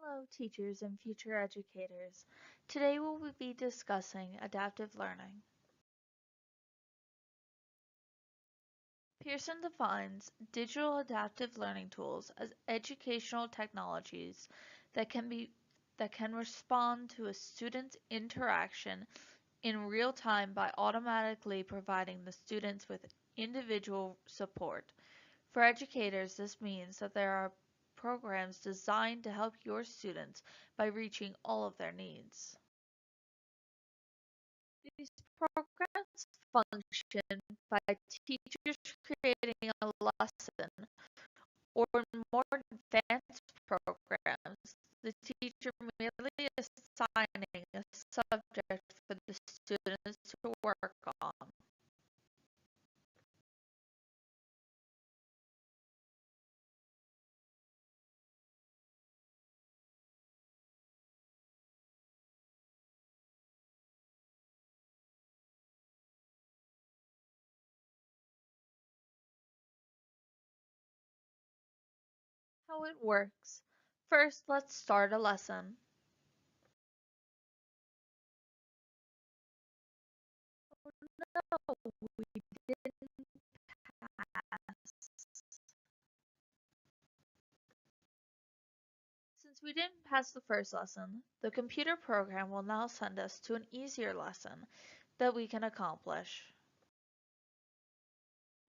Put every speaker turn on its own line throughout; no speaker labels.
Hello, teachers and future educators. Today we will be discussing adaptive learning. Pearson defines digital adaptive learning tools as educational technologies that can respond to a student's interaction in real time by automatically providing the students with individual support. For educators, this means that there are programs designed to help your students by reaching all of their needs. These programs function by teachers creating a lesson, or in more advanced programs, the teacher merely assigning a subject for the students to work on. How it works. First, let's start a lesson. No, we didn't pass. Since we didn't pass the first lesson, the computer program will now send us to an easier lesson that we can accomplish.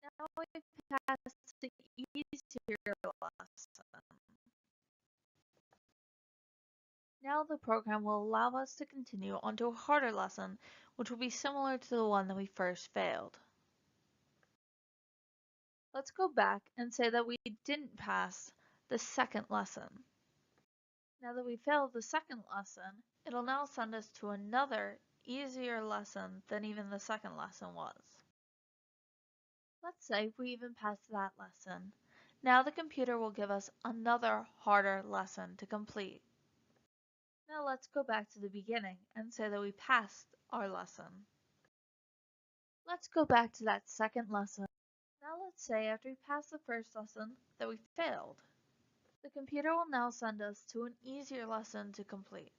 Now we passed the easier lesson. Now the program will allow us to continue onto a harder lesson, which will be similar to the one that we first failed. Let's go back and say that we didn't pass the second lesson. Now that we failed the second lesson, it'll now send us to another, easier lesson than even the second lesson was. Let's say we even passed that lesson. Now the computer will give us another harder lesson to complete. Now let's go back to the beginning and say that we passed our lesson. Let's go back to that second lesson. Now let's say after we passed the first lesson that we failed. The computer will now send us to an easier lesson to complete.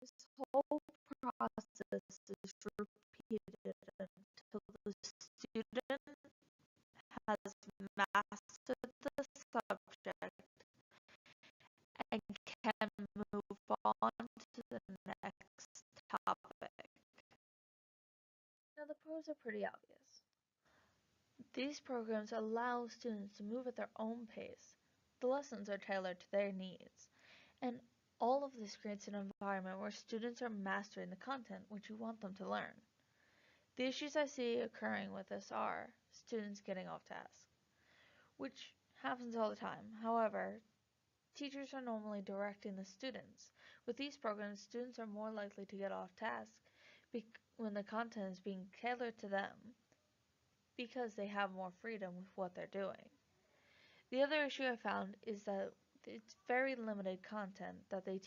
This whole process is repeated until the student has mastered the subject and can move on to the next topic. Now the pros are pretty obvious. These programs allow students to move at their own pace. The lessons are tailored to their needs. And all of this creates an environment where students are mastering the content which you want them to learn. The issues I see occurring with this are students getting off task, which happens all the time. However, teachers are normally directing the students. With these programs, students are more likely to get off task when the content is being tailored to them because they have more freedom with what they're doing. The other issue I found is that it's very limited content that they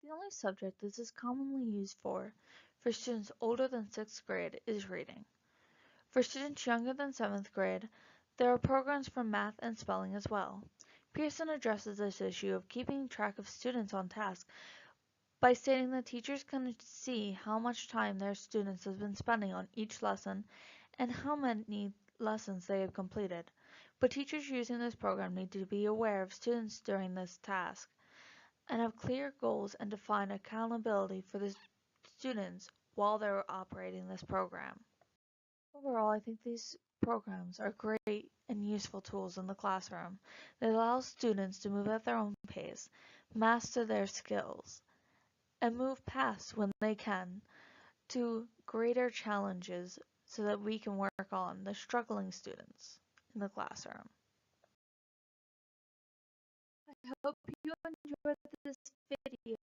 The only subject this is commonly used for students older than 6th grade, is reading. For students younger than 7th grade, there are programs for math and spelling as well. Pearson addresses this issue of keeping track of students on task by stating that teachers can see how much time their students have been spending on each lesson and how many lessons they have completed. But teachers using this program need to be aware of students during this task and have clear goals and define accountability for the students while they're operating this program. Overall, I think these programs are great and useful tools in the classroom. They allow students to move at their own pace, master their skills, and move past when they can to greater challenges so that we can work on the struggling students in the classroom. I hope you enjoyed this video.